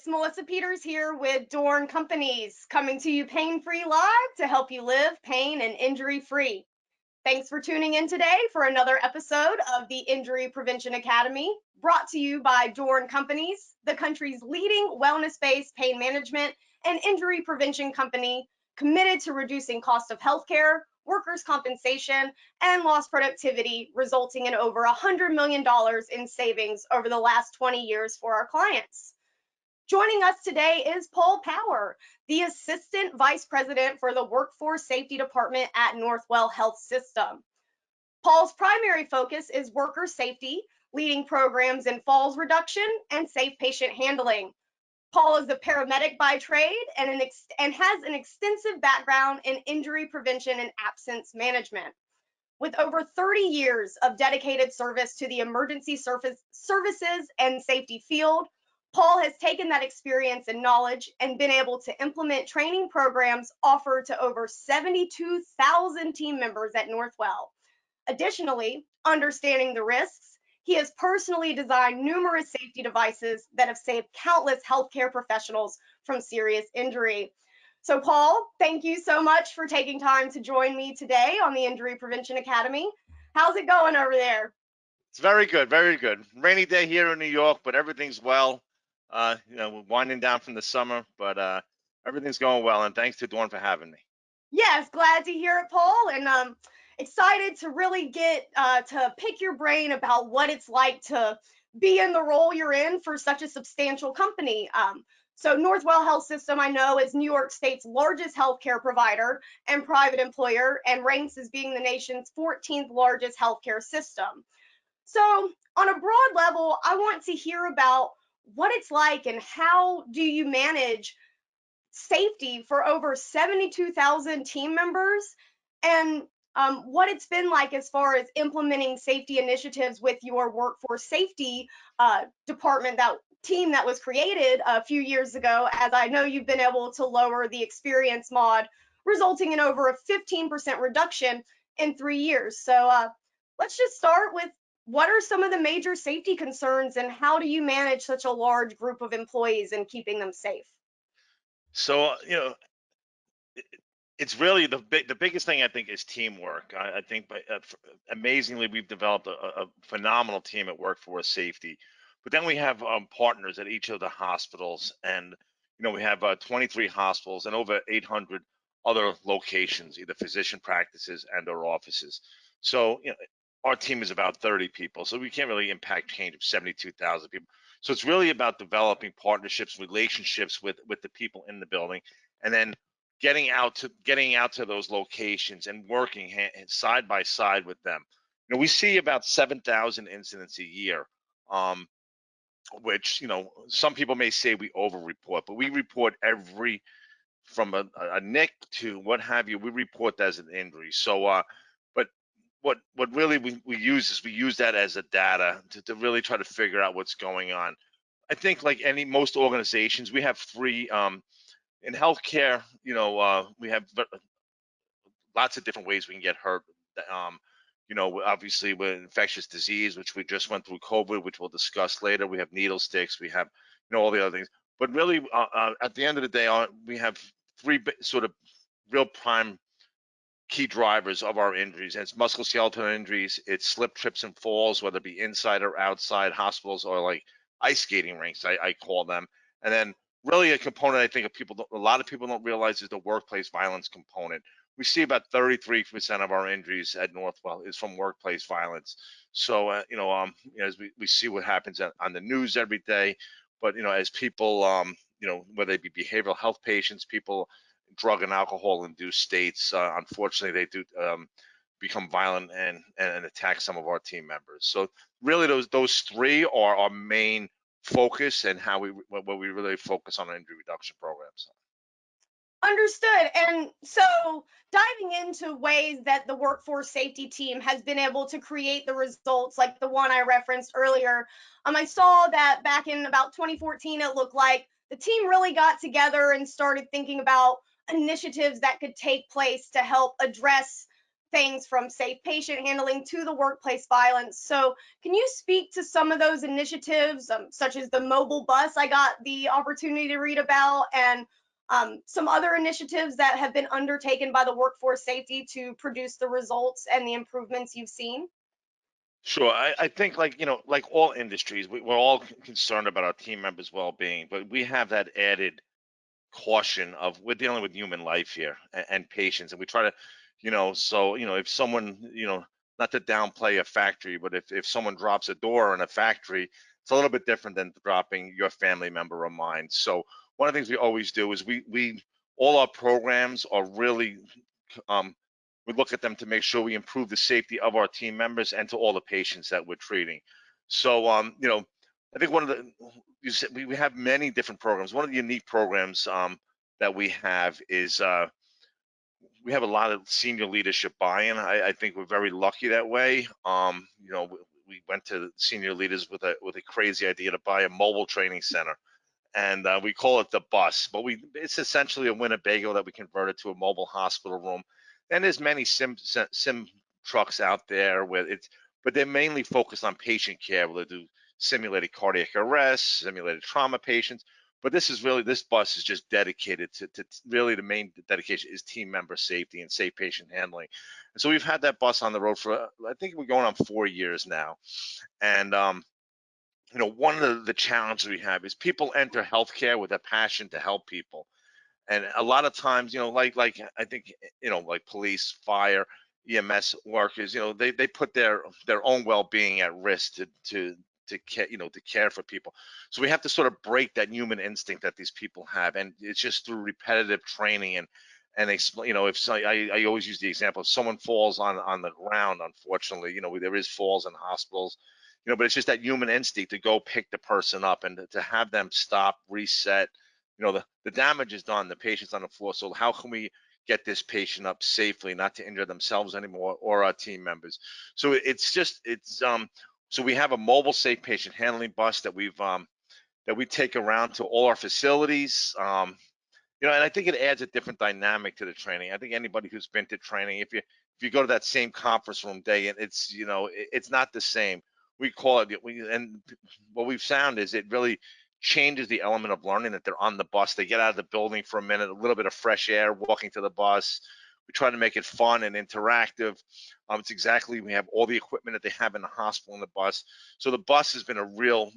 Melissa Peters here with DORN Companies, coming to you pain-free live to help you live pain and injury-free. Thanks for tuning in today for another episode of the Injury Prevention Academy, brought to you by DORN Companies, the country's leading wellness-based pain management and injury prevention company committed to reducing cost of healthcare, workers' compensation, and lost productivity, resulting in over $100 million in savings over the last 20 years for our clients. Joining us today is Paul Power, the Assistant Vice President for the Workforce Safety Department at Northwell Health System. Paul's primary focus is worker safety, leading programs in falls reduction and safe patient handling. Paul is a paramedic by trade and has an extensive background in injury prevention and absence management. With over 30 years of dedicated service to the emergency services and safety field, Paul has taken that experience and knowledge and been able to implement training programs offered to over 72,000 team members at Northwell. Additionally, understanding the risks, he has personally designed numerous safety devices that have saved countless healthcare professionals from serious injury. So, Paul, thank you so much for taking time to join me today on the Injury Prevention Academy. How's it going over there? It's very good, very good. Rainy day here in New York, but everything's well. We're winding down from the summer, but everything's going well. And thanks to Dawn for having me. Yes, glad to hear it, Paul, and excited to really get to pick your brain about what it's like to be in the role you're in for such a substantial company. So Northwell Health System, I know, is New York State's largest healthcare provider and private employer, and ranks as being the nation's 14th largest healthcare system. So on a broad level, I want to hear about what it's like and how do you manage safety for over 72,000 team members, and what it's been like as far as implementing safety initiatives with your workforce safety department, that team that was created a few years ago, as I know you've been able to lower the experience mod, resulting in over a 15% reduction in 3 years. So let's just start with, what are some of the major safety concerns and how do you manage such a large group of employees and keeping them safe? So, it's really the biggest thing I think is teamwork. I think amazingly we've developed a phenomenal team at Workforce Safety, but then we have partners at each of the hospitals, and we have 23 hospitals and over 800 other locations, either physician practices and or offices. So our team is about 30 people, so we can't really impact change of 72,000 people. So it's really about developing partnerships, relationships with the people in the building, and then getting out to those locations and working side by side with them. We see about 7,000 incidents a year, which some people may say we over-report, but we report from a nick to what have you. We report that as an injury. So, but what really we use that as a data to really try to figure out what's going on. I think like most organizations, we have three. In healthcare, we have lots of different ways we can get hurt. Obviously with infectious disease, which we just went through COVID, which we'll discuss later. We have needle sticks. We have, all the other things. But really, at the end of the day, we have three sort of real prime key drivers of our injuries. And it's musculoskeletal injuries. It's slip, trips, and falls, whether it be inside or outside hospitals or like ice skating rinks, I call them. And then really a component I think a lot of people don't realize is the workplace violence component. We see about 33% of our injuries at Northwell is from workplace violence. So, as we see what happens on the news every day, but, as people, whether they be behavioral health patients, people, drug and alcohol induced states, unfortunately, they do become violent and attack some of our team members. So really those three are our main focus and what we really focus on injury reduction programs. Understood. And so diving into ways that the workforce safety team has been able to create the results like the one I referenced earlier, I saw that back in about 2014, it looked like the team really got together and started thinking about initiatives that could take place to help address things from safe patient handling to the workplace violence. So, can you speak to some of those initiatives, such as the mobile bus I got the opportunity to read about, and some other initiatives that have been undertaken by the workforce safety to produce the results and the improvements you've seen? Sure. I think, like, like all industries, we're all concerned about our team members' well-being, but we have that added caution of we're dealing with human life here and patients, and we try to, so, if someone, not to downplay a factory, but if someone drops a door in a factory, it's a little bit different than dropping your family member or mine. So one of the things we always do is we all our programs are really, um, we look at them to make sure we improve the safety of our team members and to all the patients that we're treating. So, I think one of the, you said we have many different programs. One of the unique programs that we have is we have a lot of senior leadership buy-in. I think we're very lucky that way. We went to senior leaders with a crazy idea to buy a mobile training center, and we call it the bus, but it's essentially a Winnebago that we converted to a mobile hospital room. And there's many sim trucks out there but they're mainly focused on patient care, where they do simulated cardiac arrest, simulated trauma patients. But this bus is just dedicated to really, the main dedication is team member safety and safe patient handling. And so we've had that bus on the road for, I think we're going on 4 years now. And one of the challenges we have is people enter healthcare with a passion to help people, and a lot of times, like I think, like police, fire, EMS workers, they put their own well-being at risk to care, to care for people. So we have to sort of break that human instinct that these people have, and it's just through repetitive training and they, if so, I always use the example, if someone falls on the ground, unfortunately, there is falls in hospitals, but it's just that human instinct to go pick the person up and to have them stop, reset. The damage is done, the patient's on the floor, so how can we get this patient up safely, not to injure themselves anymore or our team members? So so we have a mobile safe patient handling bus that we take around to all our facilities. And I think it adds a different dynamic to the training. I think anybody who's been to training, if you go to that same conference room day, and it's not the same. We call it, and what we've found is it really changes the element of learning, that they're on the bus, they get out of the building for a minute, a little bit of fresh air, walking to the bus. We try to make it fun and interactive. We have all the equipment that they have in the hospital in the bus. So the bus has been a real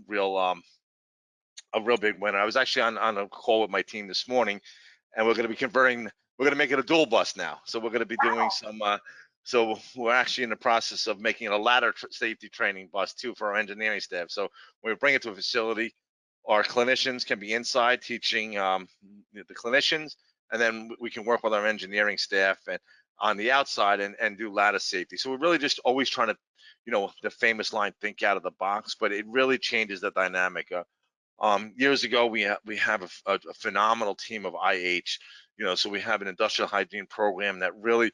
big winner. I was actually on a call with my team this morning, and we're going to be converting. We're going to make it a dual bus now. So we're going to be doing some. So we're actually in the process of making it a ladder safety training bus too for our engineering staff. So when we bring it to a facility, our clinicians can be inside teaching the clinicians, and then we can work with our engineering staff and on the outside and do ladder safety. So we're really just always trying to, the famous line, think out of the box, but it really changes the dynamic. Years ago, we have a phenomenal team of IH. So we have an industrial hygiene program that really,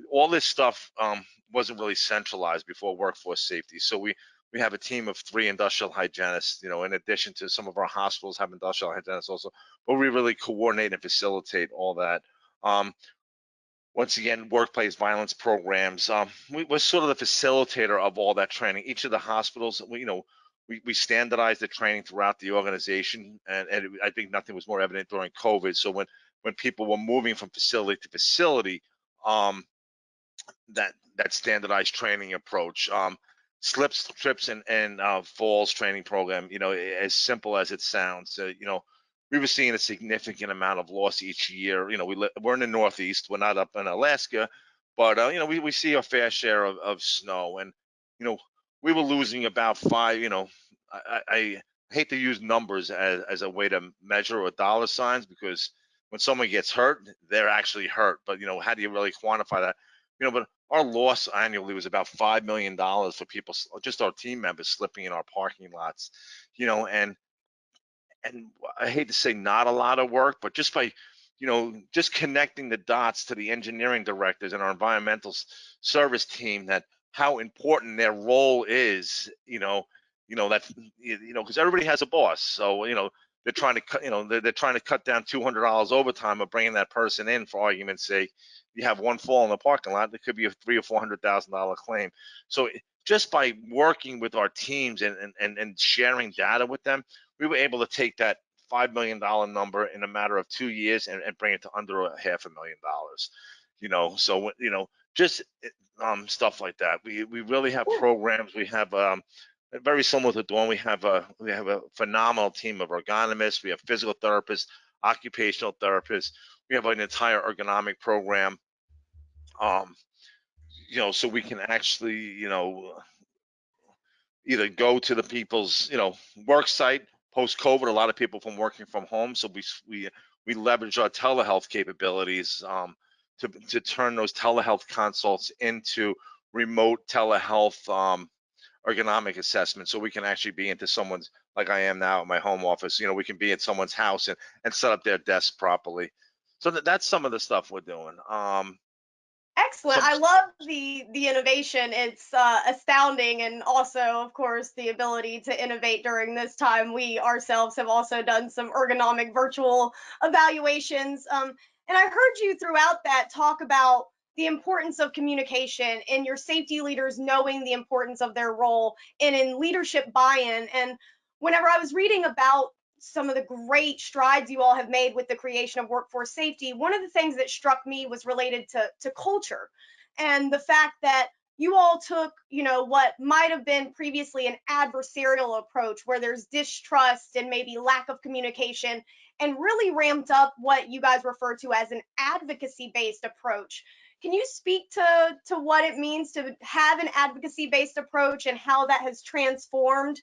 all this stuff wasn't really centralized before workforce safety. So we have a team of 3 industrial hygienists. In addition to some of our hospitals have industrial hygienists also, but we really coordinate and facilitate all that. Once again, workplace violence programs. We're sort of the facilitator of all that training. Each of the hospitals, we standardize the training throughout the organization, and I think nothing was more evident during COVID. So when people were moving from facility to facility, that standardized training approach, slips, trips, and falls training program, as simple as it sounds. We were seeing a significant amount of loss each year. We're in the Northeast, we're not up in Alaska, but we see a fair share of snow, and you know we were losing about 5. I hate to use numbers as a way to measure, or dollar signs, because when someone gets hurt, they're actually hurt. But how do you really quantify that? But our loss annually was about $5 million for people, just our team members, slipping in our parking lots. And I hate to say not a lot of work, but just by, just connecting the dots to the engineering directors and our environmental service team, that how important their role is, that, because everybody has a boss. So, they're trying to cut, they're trying to cut down $200 overtime or bringing that person in, for argument's sake. You have one fall in the parking lot, it could be a $300,000 or $400,000 claim. So just by working with our teams and sharing data with them, we were able to take that $5 million number in a matter of 2 years and bring it to under $500,000. So just stuff like that. We really have programs. We have very similar to Dawn. We have a phenomenal team of ergonomists. We have physical therapists, occupational therapists. We have an entire ergonomic program. So we can actually, either go to the people's, work site post COVID. A lot of people from working from home, so we leverage our telehealth capabilities to turn those telehealth consults into remote telehealth ergonomic assessment, so we can actually be into someone's, like I am now at my home office. We can be at someone's house and set up their desk properly. So that's some of the stuff we're doing. Excellent. Some I love the innovation. It's astounding, and also, of course, the ability to innovate during this time. We ourselves have also done some ergonomic virtual evaluations, and I heard you throughout that talk about the importance of communication and your safety leaders knowing the importance of their role and in leadership buy-in. And whenever I was reading about some of the great strides you all have made with the creation of workforce safety, one of the things that struck me was related to culture and the fact that you all took, what might have been previously an adversarial approach where there's distrust and maybe lack of communication, and really ramped up what you guys refer to as an advocacy-based approach. Can you speak to what it means to have an advocacy-based approach and how that has transformed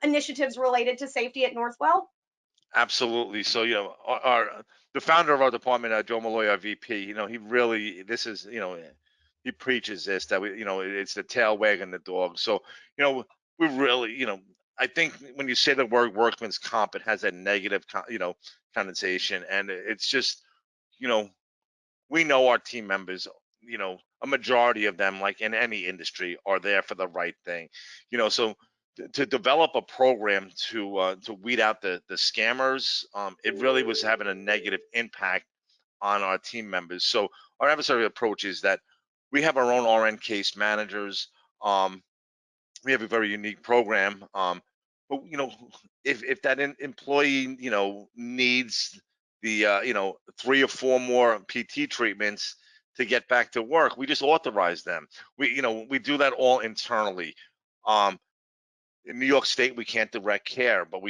initiatives related to safety at Northwell? Absolutely. So, the founder of our department, Joe Malloy, our VP, he really, he preaches this, that it's the tail wagging the dog. So, we really, I think when you say the word workman's comp, it has a negative, connotation, and it's just, you know, we know our team members, a majority of them, like in any industry, are there for the right thing. So to develop a program to weed out the scammers, it really was having a negative impact on our team members. So our adversary approach is that we have our own RN case managers. We have a very unique program. But if that employee needs the 3 or 4 more PT treatments to get back to work, we just authorize them. We do that all internally. Um, in New York State, we can't direct care, but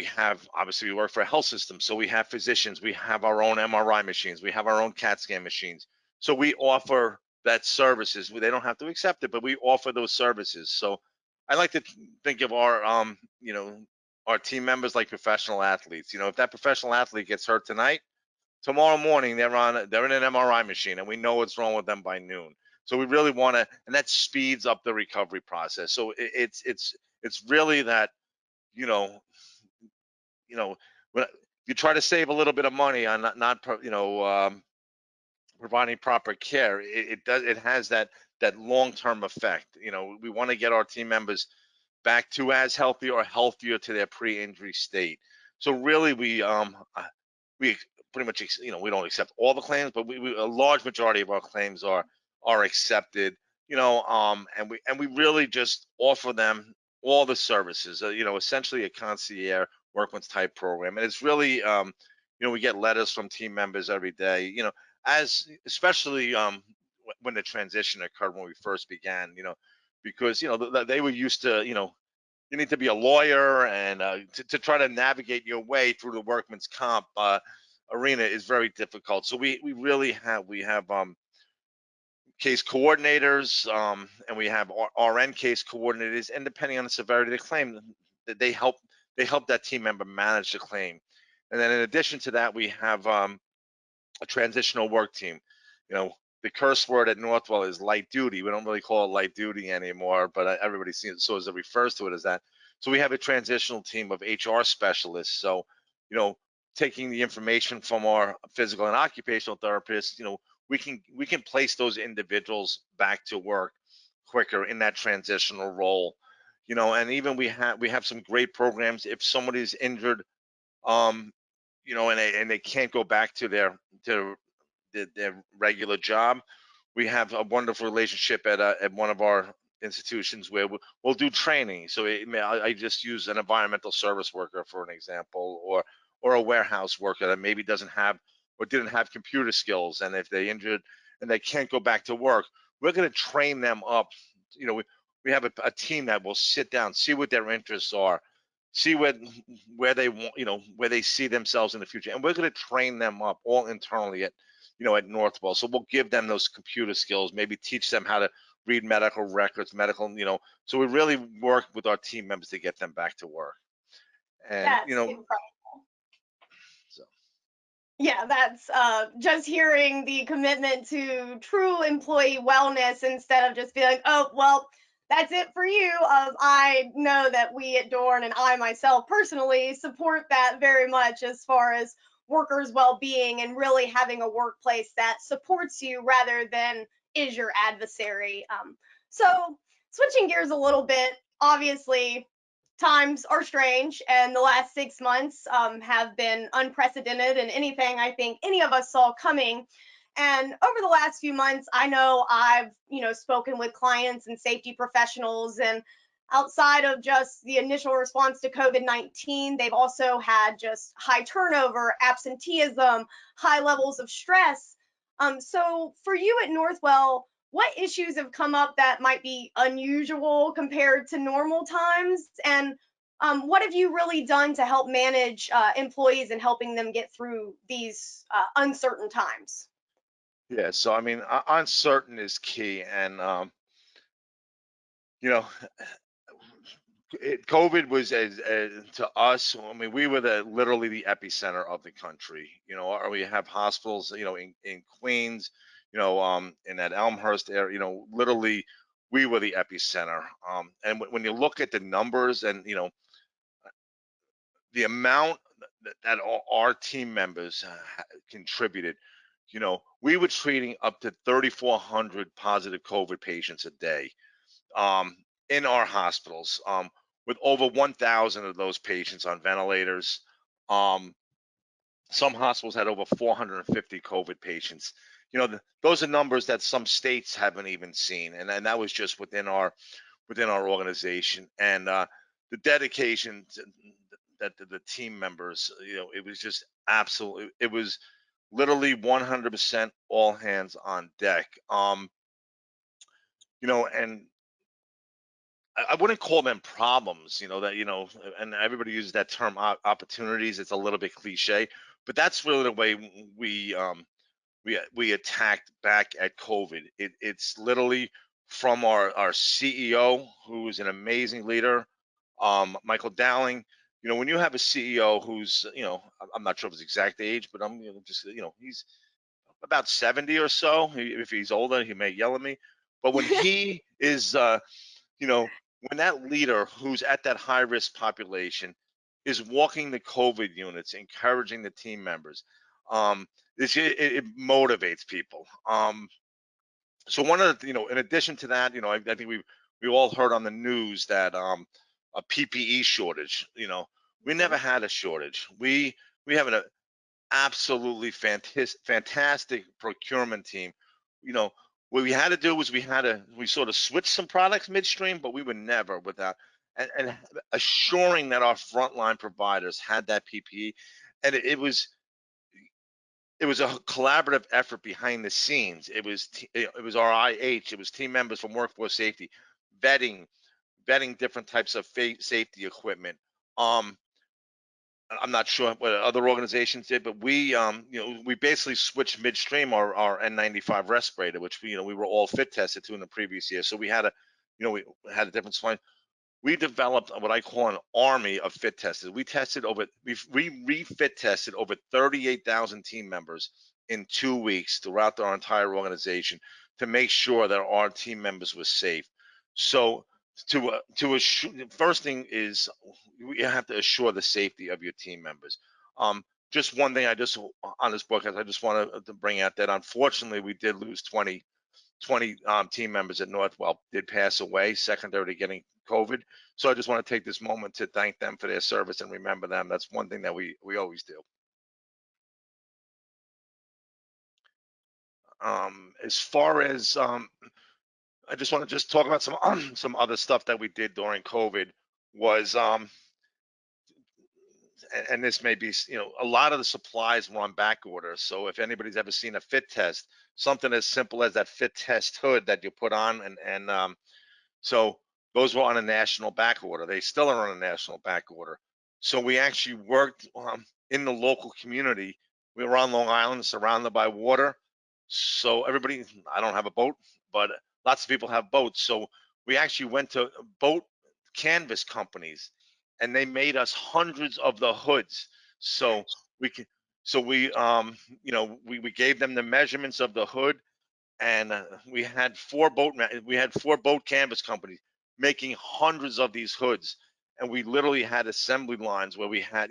obviously we work for a health system, so we have physicians, we have our own MRI machines, we have our own CAT scan machines. So we offer that services. They don't have to accept it, but we offer those services. So I like to think of our team members like professional athletes. If that professional athlete gets hurt tonight, tomorrow morning they're in an MRI machine, and we know what's wrong with them by noon. So we really want to, and that speeds up the recovery process. So it's really that, you know you know when you try to save a little bit of money on providing proper care, it has that long-term effect. We want to get our team members back to as healthy or healthier to their pre-injury state. So really, we pretty much, we don't accept all the claims, but a large majority of our claims are accepted. And we really just offer them all the services. Essentially a concierge workman's type program, and it's really, we get letters from team members every day. As especially when the transition occurred when we first began. Because they were used to, you need to be a lawyer, and to try to navigate your way through the workman's comp arena is very difficult. So we have case coordinators, and we have RN case coordinators, and depending on the severity of the claim, they help that team member manage the claim. And then in addition to that, we have a transitional work team. The curse word at Northwell is light duty. We don't really call it light duty anymore, but everybody sees it, so as it refers to it as that. So we have a transitional team of HR specialists. So, taking the information from our physical and occupational therapists, we can place those individuals back to work quicker in that transitional role. And even we have some great programs. If somebody's injured you know, and they can't go back to their regular job. We have a wonderful relationship at one of our institutions where we'll do training. So I just use an environmental service worker for an example, or a warehouse worker that maybe doesn't have or didn't have computer skills, and if they injured and they can't go back to work, we're going to train them up. You know, we have a team that will sit down, see what their interests are, see where they want, you know, where they see themselves in the future, and we're going to train them up all internally at, you know, at Northwell. So we'll give them those computer skills, maybe teach them how to read medical records, medical, you know. So we really work with our team members to get them back to work. And you That's know, incredible. so Yeah, that's just hearing the commitment to true employee wellness instead of just being like, oh, well, that's it for you. I know that we at DORN and I myself personally support that very much as far as workers' well being and really having a workplace that supports you rather than is your adversary. So, switching gears a little bit, obviously, times are strange, and the last 6 months have been unprecedented and anything I think any of us saw coming. And over the last few months, I know I've spoken with clients and safety professionals, and outside of just the initial response to COVID-19, they've also had just high turnover, absenteeism, high levels of stress. So for you at Northwell, what issues have come up that might be unusual compared to normal times? And what have you really done to help manage employees and helping them get through these uncertain times? yeah, so I mean, uncertain is key, and you know, COVID was to us. I mean, we were literally the epicenter of the country. You know, or we have hospitals, you know, in Queens, you know, in that Elmhurst area. You know, literally, we were the epicenter. And when you look at the numbers, and you know, the amount that our team members contributed, you know, we were treating up to 3,400 positive COVID patients a day, um, in our hospitals, with over 1,000 of those patients on ventilators. Um, some hospitals had over 450 COVID patients. You know, those are numbers that some states haven't even seen, and that was just within our organization. And the dedication that the team members, you know, it was just absolutely, it was literally 100% all hands on deck. You know, and I wouldn't call them problems, you know, that, you know, and everybody uses that term opportunities. It's a little bit cliche, but that's really the way we attacked back at COVID. It's literally from our CEO, who is an amazing leader, Michael Dowling. You know, when you have a CEO who's, you know, I'm not sure of his exact age, but I'm, you know, just, you know, he's about 70 or so. If he's older, he may yell at me. But when he is, you know, when that leader who's at that high risk population is walking the COVID units, encouraging the team members, um, it motivates people. So one of the, you know, in addition to that, you know, I think we all heard on the news that a PPE shortage. You know, we never Mhm. had a shortage. We have an absolutely fantastic procurement team. You know, what we had to do was we sort of switch some products midstream, but we were never without, and assuring that our frontline providers had that PPE, and it was a collaborative effort behind the scenes. It was our IH, it was team members from workforce safety, vetting different types of safety equipment. Um, I'm not sure what other organizations did, but you know, we basically switched midstream our N95 respirator, which you know, we were all fit tested to in the previous year. So we had you know, we had a different spline. We developed what I call an army of fit testers. We refit tested over 38,000 team members in 2 weeks throughout our entire organization to make sure that our team members were safe. So to assure, first thing is you have to assure the safety of your team members. Just one thing I just on this book, I just wanted to bring out that unfortunately we did lose 20 20 team members at Northwell did pass away secondary to getting COVID. So I just want to take this moment to thank them for their service and remember them. That's one thing that we always do. As far as I just want to just talk about some some other stuff that we did during COVID was and this may be, a lot of the supplies were on back order. So if anybody's ever seen a fit test, something as simple as that fit test hood that you put on, and so those were on a national back order. They still are on a national back order. So we actually worked in the local community. We were on Long Island, surrounded by water. So everybody, I don't have a boat, but lots of people have boats. So we actually went to boat canvas companies, and they made us hundreds of the hoods. So we can, so we gave them the measurements of the hood, and we had four boat canvas companies making hundreds of these hoods, and we literally had assembly lines where we had,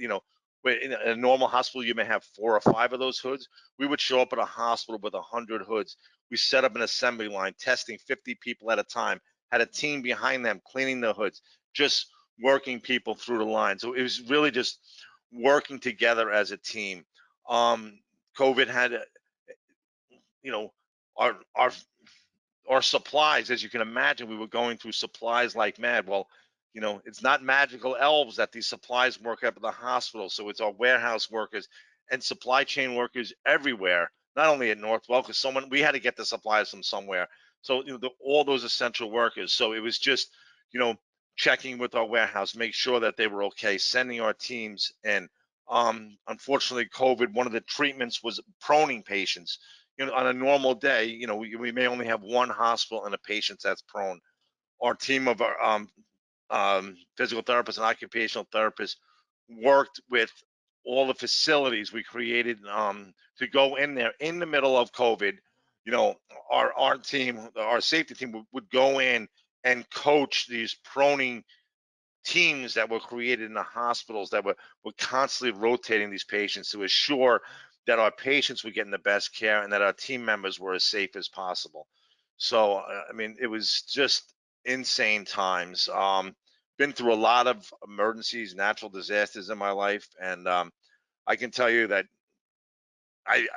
where in a normal hospital you may have 4 or 5 of those hoods. We would show up at a hospital with 100 hoods. We set up an assembly line, testing 50 people at a time, had a team behind them cleaning the hoods, just working people through the line. So it was really just working together as a team. COVID had, you know our our supplies, as you can imagine, we were going through supplies like mad. Well, it's not magical elves that these supplies work up at the hospital. So it's our warehouse workers and supply chain workers everywhere, not only at Northwell, because we had to get the supplies from somewhere. So, all those essential workers. So it was just, you know, checking with our warehouse, make sure that they were okay, sending our teams in. Unfortunately, COVID, one of the treatments was proning patients. On a normal day, we may only have one hospital and a patient that's prone. Our team of our physical therapists and occupational therapists worked with all the facilities we created to go in there in the middle of COVID. Our team, our safety team would go in and coach these proning teams that were created in the hospitals that were constantly rotating these patients to assure that our patients were getting the best care and that our team members were as safe as possible. So, I mean, it was just insane times. Been through a lot of emergencies, natural disasters in my life, and I can tell you that I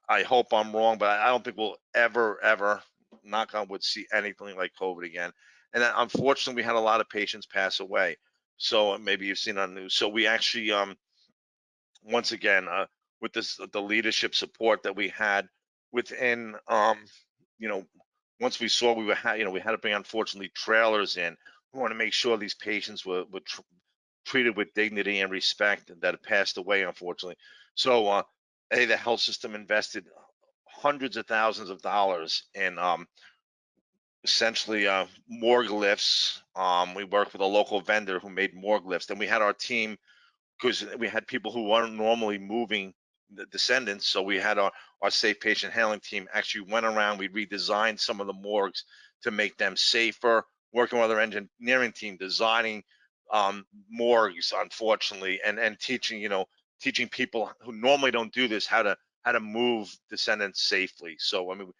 I hope I'm wrong, but I don't think we'll ever, knock on wood, see anything like COVID again. And then, unfortunately, we had a lot of patients pass away. So maybe you've seen on the news. So we actually, once again, with the leadership support that we had within, you know, once we saw we had to bring, unfortunately, trailers in. We want to make sure these patients were treated with dignity and respect that had passed away, unfortunately. So, the health system invested hundreds of thousands of dollars in essentially morgue lifts. We worked with a local vendor who made morgue lifts. Then we had our team, because we had people who weren't normally moving the descendants. So we had our safe patient handling team actually went around. We redesigned some of the morgues to make them safer, working with our engineering team, designing morgues, unfortunately, and teaching, teaching people who normally don't do this how to move descendants safely. So, I mean,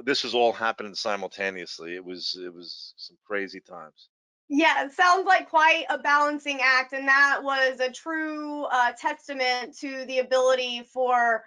this was all happening simultaneously. It was some crazy times. Yeah, it sounds like quite a balancing act, and that was a true testament to the ability for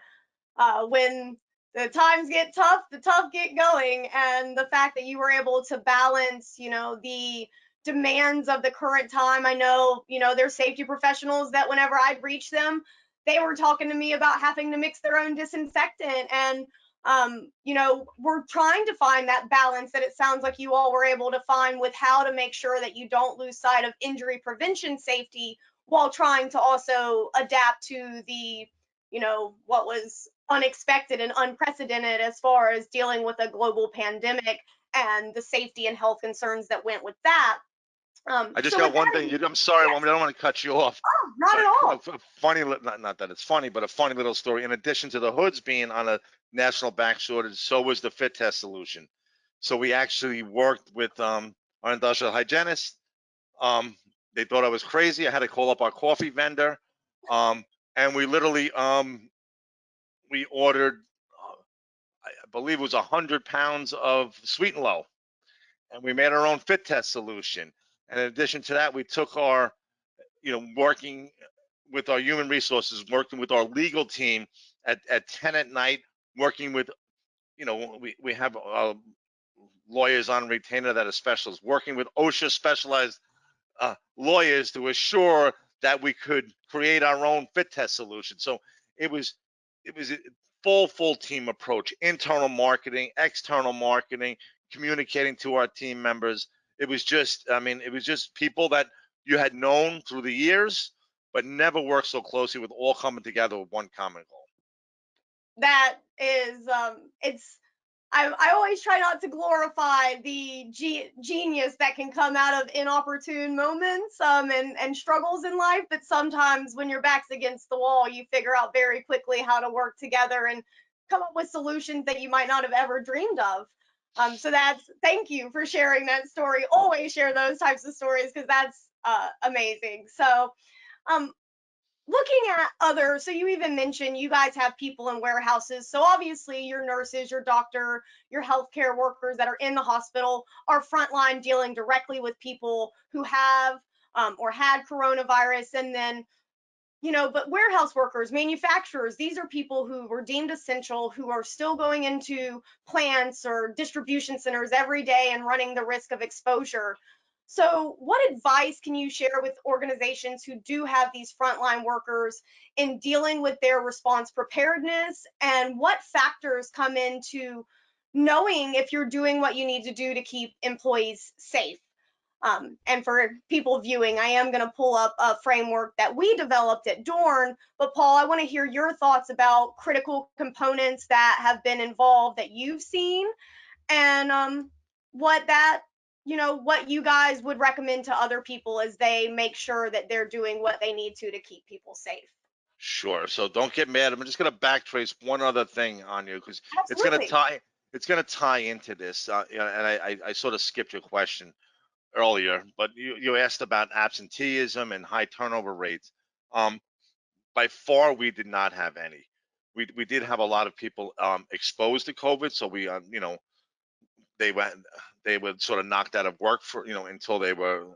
when the times get tough, the tough get going, and the fact that you were able to balance, the demands of the current time. I know, there's safety professionals that whenever I'd reach them, they were talking to me about having to mix their own disinfectant. And we're trying to find that balance that it sounds like you all were able to find with how to make sure that you don't lose sight of injury prevention safety while trying to also adapt to the, what was unexpected and unprecedented as far as dealing with a global pandemic and the safety and health concerns that went with that. I just So with got one that, thing. I'm sorry, yes, woman. I don't want to cut you off. not But at all. a funny, not that it's funny, but a funny little story. In addition to the hoods being on a national back shortage, so was the fit test solution. So we actually worked with our industrial hygienist. Um, they thought I was crazy. I had to call up our coffee vendor, and we literally we ordered believe it was 100 pounds of sweet and low, and we made our own fit test solution. And in addition to that, we took our, working with our human resources, working with our legal team at 10 at night, working with, we have lawyers on retainer that are specialists, working with OSHA specialized lawyers to assure that we could create our own fit test solution. So it was a full team approach, internal marketing, external marketing, communicating to our team members. It was just people that you had known through the years, but never worked so closely with, all coming together with one common goal. That is, it's I always try not to glorify the genius that can come out of inopportune moments, and struggles in life. But sometimes when your back's against the wall, you figure out very quickly how to work together and come up with solutions that you might not have ever dreamed of. So thank you for sharing that story. Always share those types of stories because that's amazing. So, um, looking at other, so you even mentioned you guys have people in warehouses. So obviously your nurses, your doctor, your healthcare workers that are in the hospital are frontline dealing directly with people who have or had coronavirus. And then, but warehouse workers, manufacturers, these are people who were deemed essential, who are still going into plants or distribution centers every day and running the risk of exposure. So, what advice can you share with organizations who do have these frontline workers in dealing with their response preparedness? And what factors come into knowing if you're doing what you need to do to keep employees safe? And for people viewing, I am going to pull up a framework that we developed at DORN. But Paul, I want to hear your thoughts about critical components that have been involved that you've seen, and what that, what you guys would recommend to other people as they make sure that they're doing what they need to keep people safe. Sure. So don't get mad. I'm just going to backtrace one other thing on you, because it's going to Absolutely. tie it's going to tie into this. And I sort of skipped your question earlier, but you asked about absenteeism and high turnover rates. Um, by far, we did not have any. We did have a lot of people exposed to COVID, so they went they were sort of knocked out of work for, until they were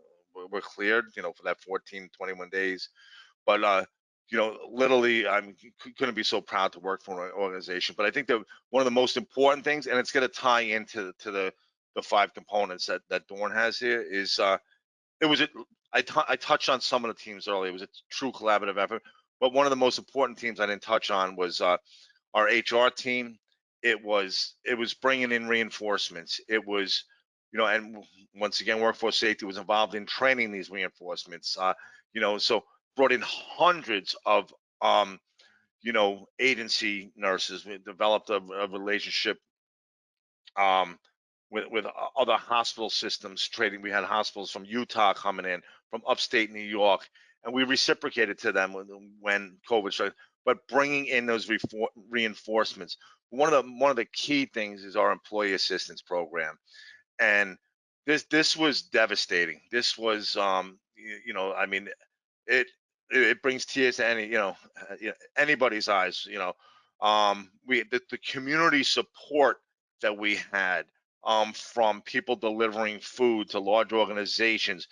cleared, for that 14, 21 days. But literally, couldn't be so proud to work for an organization. But I think that one of the most important things, and it's going to tie into the five components that DORN has here, is it was a, I touched on some of the teams earlier. It was a true collaborative effort. But one of the most important teams I didn't touch on was our HR team. It was bringing in reinforcements. It was, and once again, workforce safety was involved in training these reinforcements. So brought in hundreds of agency nurses. We developed a relationship um, with other hospital systems trading. We had hospitals from Utah coming in, from upstate New York, and we reciprocated to them when COVID started. But bringing in those reinforcements, one of the key things is our employee assistance program, and this was devastating. This was, it it brings tears to anybody's eyes. The community support that we had, from people delivering food to large organizations,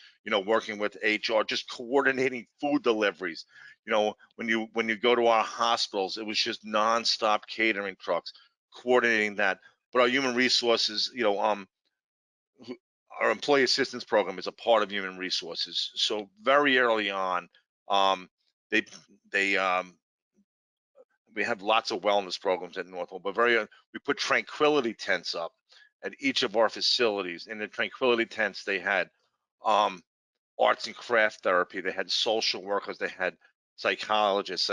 working with HR, just coordinating food deliveries. When you go to our hospitals, it was just nonstop catering trucks coordinating that. But our human resources, our employee assistance program is a part of human resources. So very early on, um, they they we have lots of wellness programs at Northwell, but we put tranquility tents up at each of our facilities. In the tranquility tents, they had um, arts and craft therapy, they had social workers, they had psychologists,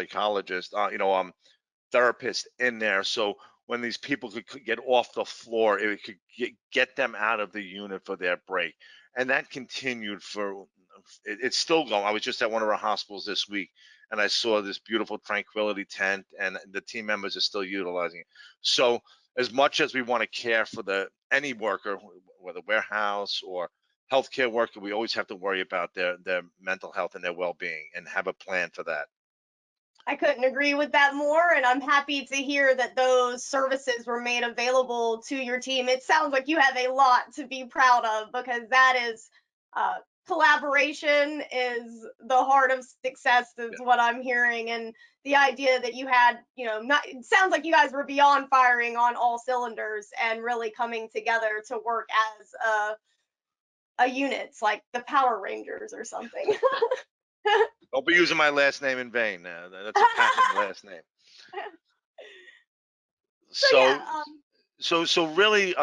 therapists in there. So when these people could get off the floor, it could get them out of the unit for their break. And that continued it's still going. I was just at one of our hospitals this week, and I saw this beautiful tranquility tent, and the team members are still utilizing it. So as much as we want to care for any worker, whether warehouse or healthcare worker, we always have to worry about their mental health and their well-being and have a plan for that. I couldn't agree with that more, and I'm happy to hear that those services were made available to your team. It sounds like you have a lot to be proud of, because that is uh, collaboration is the heart of success, is what I'm hearing. And the idea that you had, not, it sounds like you guys were beyond firing on all cylinders and really coming together to work as a unit. It's like the Power Rangers or something. Don't be using my last name in vain. That's a patented last name. So yeah, So, so really,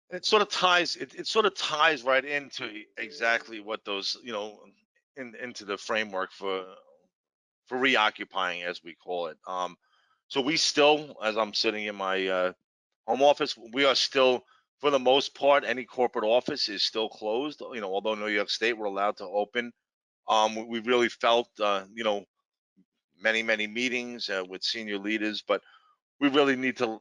it sort of ties right into exactly what those, into the framework for reoccupying, as we call it. So we still, as I'm sitting in my home office, we are still, for the most part, any corporate office is still closed. Although New York State, we're allowed to open. We really felt, many meetings with senior leaders, but we really need to.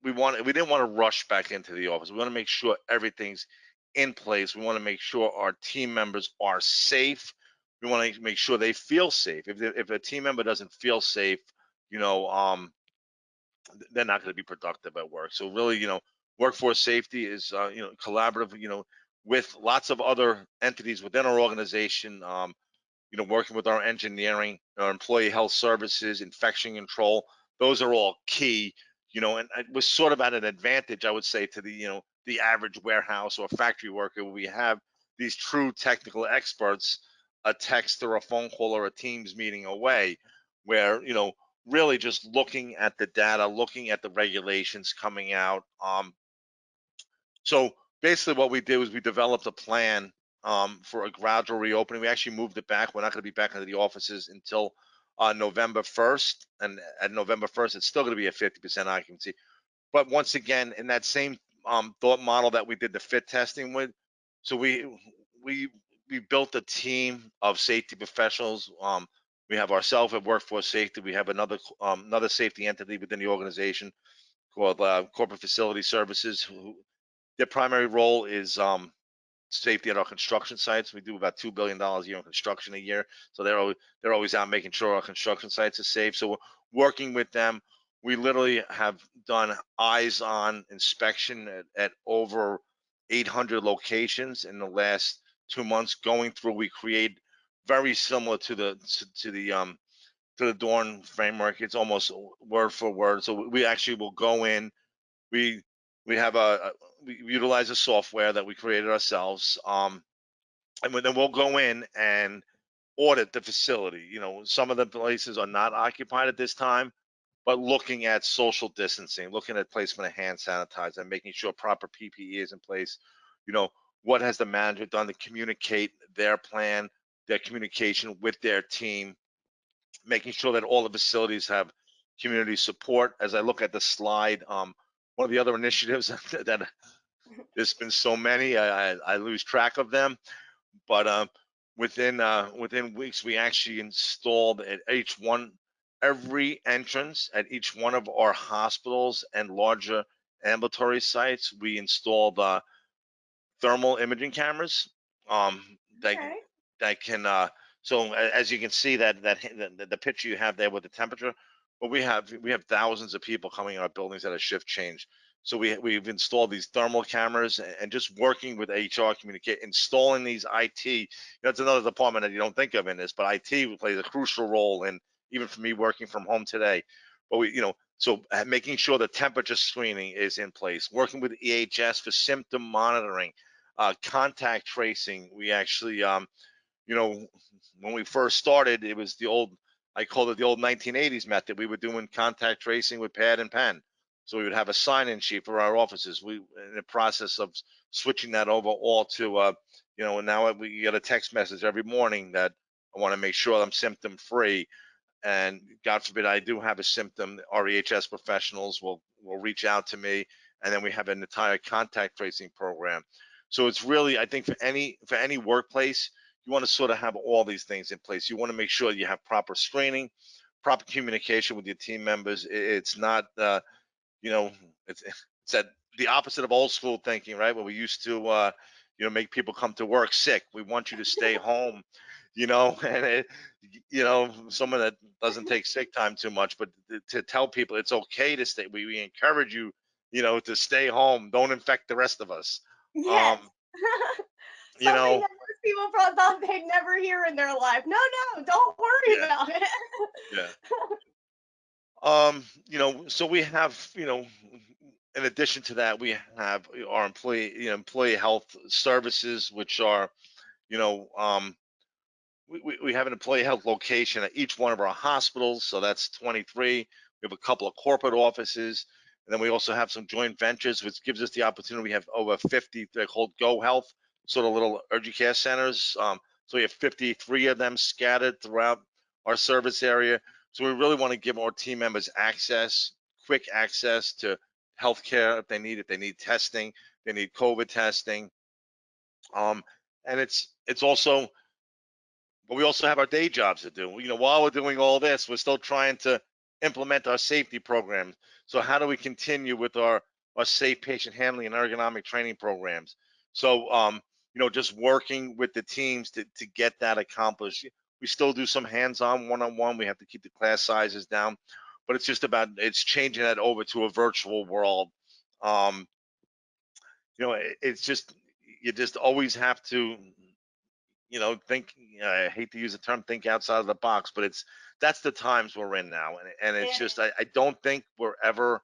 We didn't want to rush back into the office. We want to make sure everything's in place. We want to make sure our team members are safe. We want to make sure they feel safe. If a team member doesn't feel safe, you know, um, they're not going to be productive at work. So really, workforce safety is, collaborative, with lots of other entities within our organization. Working with our engineering, our employee health services, infection control, those are all key. And it was sort of at an advantage, I would say, to the average warehouse or factory worker. We have these true technical experts, a text or a phone call or a Teams meeting away, where really just looking at the data, looking at the regulations coming out. So basically, what we did was we developed a plan for a gradual reopening. We actually moved it back. We're not going to be back into the offices until November 1st. And at November 1st, it's still going to be a 50% occupancy. But once again, in that same thought model that we did the fit testing with, so we we built a team of safety professionals. We have ourselves at Workforce Safety. We have another safety entity within the organization called Corporate Facility Services, who their primary role is safety at our construction sites. We do about $2 billion a year in construction a year, so they're always out making sure our construction sites are safe. So we're working with them. We literally have done eyes-on inspection at over 800 locations in the last 2 months. Going through, we create very similar to the DORN framework. It's almost word for word. So we actually will go in. We we have we utilize a software that we created ourselves, and then we'll go in and audit the facility. Some of the places are not occupied at this time, but looking at social distancing, looking at placement of hand sanitizer, making sure proper PPE is in place. You know, what has the manager done to communicate their plan, their communication with their team, making sure that all the facilities have community support. As I look at the slide, one of the other initiatives that there's been so many, I lose track of them. But within weeks, we actually installed at every entrance at each one of our hospitals and larger ambulatory sites. We installed thermal imaging cameras, that okay. can. So as you can see the picture you have there with the temperature, well, we have thousands of people coming in our buildings at a shift change. So we've installed these thermal cameras, and just working with HR, communicate, installing these IT. That's another department that you don't think of in this, but IT plays a crucial role in, even for me working from home today. But so making sure the temperature screening is in place, working with EHS for symptom monitoring, contact tracing. We actually, you know, when we first started, it was I called it the old 1980s method. We were doing contact tracing with pad and pen. So we would have a sign-in sheet for our offices. We, in the process of switching that over all to, and now we get a text message every morning that I want to make sure I'm symptom free. And God forbid I do have a symptom, our EHS professionals will reach out to me, and then we have an entire contact tracing program. So it's really, I think, for any workplace, you want to sort of have all these things in place. You want to make sure you have proper screening, proper communication with your team members. It's not, you know, it's that the opposite of old school thinking, right? Where we used to, make people come to work sick. We want you to stay home. and someone that doesn't take sick time too much, but to tell people it's okay to stay. We encourage you, to stay home. Don't infect the rest of us. Yes. Um, you Something know, that most people probably thought they'd never hear in their life. No, no, don't worry yeah, about it. yeah. So we have, in addition to that, we have our employee health services, which are, you know, we have an employee health location at each one of our hospitals, so that's 23. We have a couple of corporate offices, and then we also have some joint ventures, which gives us the opportunity. We have over 50, they're called Go Health, sort of little urgent care centers. So we have 53 of them scattered throughout our service area. So we really want to give our team members quick access to healthcare if they need it. They need testing, they need COVID testing. Um, and it's also, but we also have our day jobs to do. While we're doing all this, we're still trying to implement our safety programs. So how do we continue with our safe patient handling and ergonomic training programs? So just working with the teams to get that accomplished. We still do some hands-on one-on-one. We have to keep the class sizes down, but it's changing that over to a virtual world. Um, it's just, you just always have to, think. I hate to use the term think outside of the box, but that's the times we're in now, and it's It just, is. I don't think we're ever.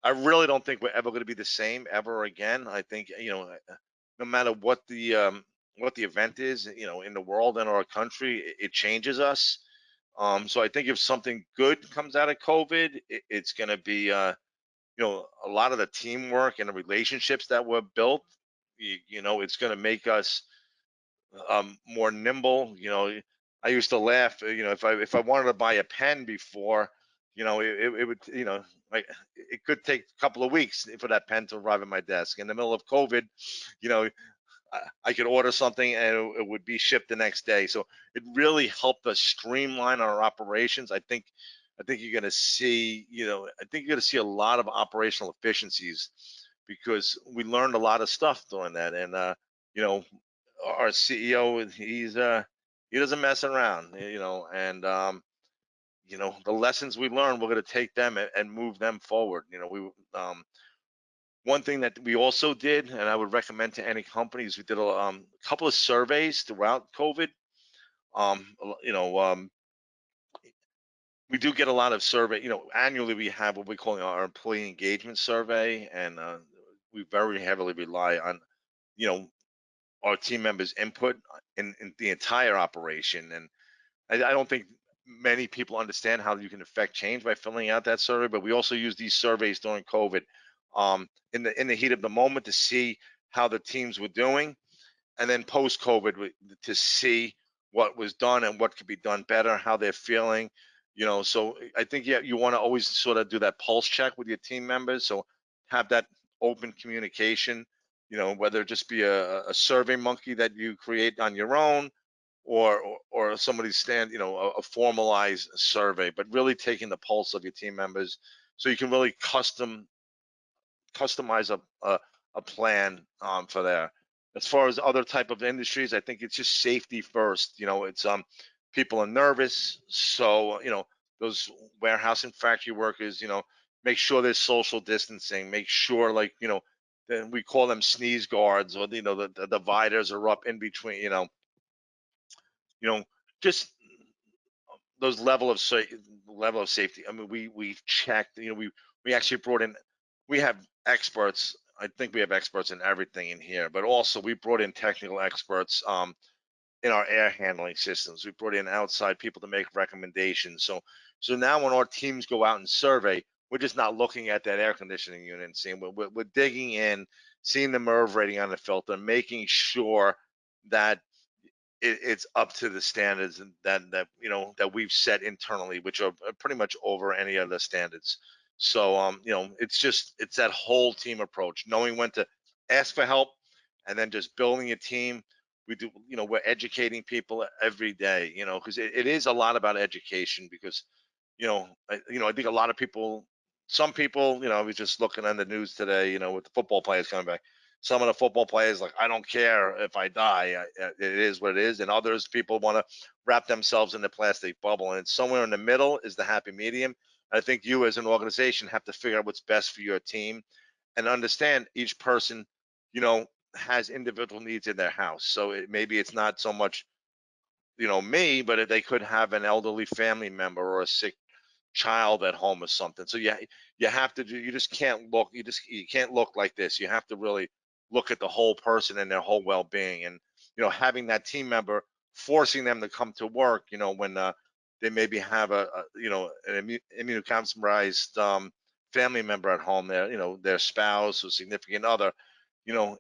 I really don't think we're ever going to be the same ever again. I think, no matter what the event is, in the world and our country, it changes us. So I think if something good comes out of COVID, it's going to be, a lot of the teamwork and the relationships that were built. It's going to make us more nimble. I used to laugh. If I wanted to buy a pen before, it would, like, it could take a couple of weeks for that pen to arrive at my desk. In the middle of COVID, you know, I could order something and it would be shipped the next day. So it really helped us streamline our operations. I think you're going to see, I think you're going to see a lot of operational efficiencies because we learned a lot of stuff during that. And you know, our CEO, he doesn't mess around, and the lessons we learned, we're going to take them and move them forward. We One thing that we also did, and I would recommend to any companies, we did a couple of surveys throughout COVID. Um, a lo- you know, we do get a lot of survey. Annually we have what we call our employee engagement survey, and we very heavily rely on you know our team members' input in the entire operation. And I don't think many people understand how you can affect change by filling out that survey. But we also use these surveys during COVID, in the heat of the moment, to see how the teams were doing, and then post COVID to see what was done and what could be done better, how they're feeling. So I think, yeah, you want to always sort of do that pulse check with your team members. So have that open communication. Whether it just be a survey monkey that you create on your own, or somebody a formalized survey, but really taking the pulse of your team members so you can really customize a plan for there. As far as other type of industries, I think it's just safety first. It's people are nervous, so those warehouse and factory workers, make sure there's social distancing. Make sure, like, then we call them sneeze guards, or the dividers are up in between. You know, just those level of safety. I mean, we've checked. We actually brought in. We have experts. I think we have experts in everything in here, but also we brought in technical experts in our air handling systems. We brought in outside people to make recommendations. So now when our teams go out and survey, we're just not looking at that air conditioning unit and seeing. We're digging in, seeing the MERV rating on the filter, making sure that it's up to the standards that we've set internally, which are pretty much over any other standards. So it's that whole team approach, knowing when to ask for help, and then just building a team. We're educating people every day, because it is a lot about education. Because I think a lot of people, some people, I was just looking on the news today, with the football players coming back. some of the football players like, I don't care if I die, it is what it is, and others people want to wrap themselves in the plastic bubble, and somewhere in the middle is the happy medium. I think you as an organization have to figure out what's best for your team and understand each person, you know, has individual needs in their house. So maybe it's not so much, me, but they could have an elderly family member or a sick child at home or something. So yeah, you have to do. You just can't look. You can't look like this. You have to really look at the whole person and their whole well-being. And having that team member, forcing them to come to work. When they maybe have an immunocompromised family member at home, their spouse or significant other.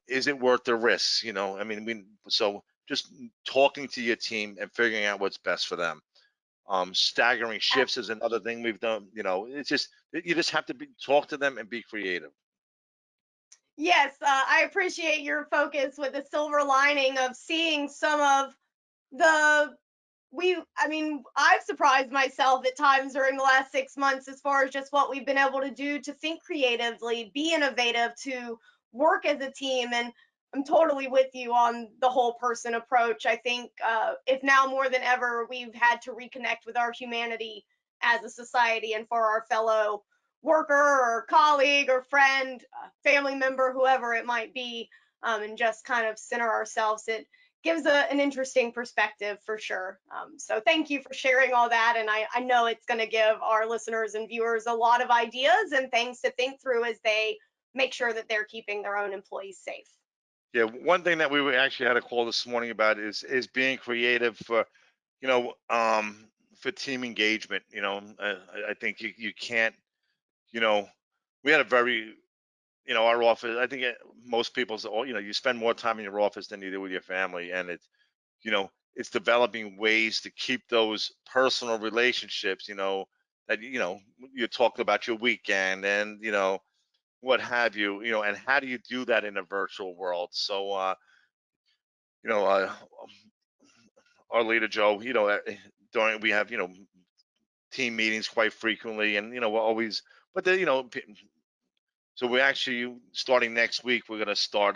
Is it worth the risks? I mean, so just talking to your team and figuring out what's best for them. Staggering shifts is another thing we've done. It's just you just have to talk to them and be creative. Yes, I appreciate your focus with the silver lining of seeing some of the I mean, I've surprised myself at times during the last 6 months as far as just what we've been able to do to think creatively, be innovative, to work as a team. And I'm totally with you on the whole person approach. I think if now more than ever, we've had to reconnect with our humanity as a society and for our fellow worker or colleague or friend, family member, whoever it might be, and just kind of center ourselves. It gives an interesting perspective for sure. So thank you for sharing all that. And I know it's going to give our listeners and viewers a lot of ideas and things to think through as they make sure that they're keeping their own employees safe. Yeah, one thing that actually had a call this morning about is being creative you know um for team engagement. I think you can't. You know, we had a very our office. I think most people's. You spend more time in your office than you do with your family, and it's developing ways to keep those personal relationships. That you talked about your weekend and what have you. And how do you do that in a virtual world? So you know uh, our leader Joe, during we have team meetings quite frequently, and we're always. But so we're actually starting next week. We're gonna start.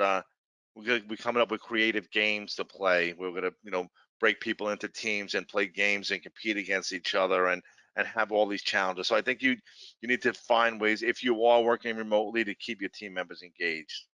We're gonna be coming up with creative games to play. We're gonna break people into teams and play games and compete against each other and have all these challenges. So I think you need to find ways, if you are working remotely, to keep your team members engaged.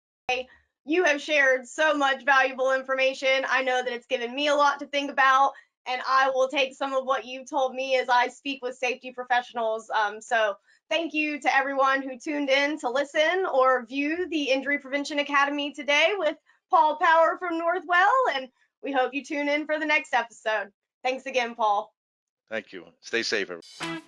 You have shared so much valuable information. I know that it's given me a lot to think about, and I will take some of what you told me as I speak with safety professionals. So, thank you to everyone who tuned in to listen or view the Injury Prevention Academy today with Paul Power from Northwell, and we hope you tune in for the next episode. Thanks again, Paul. Thank you. Stay safe, everyone.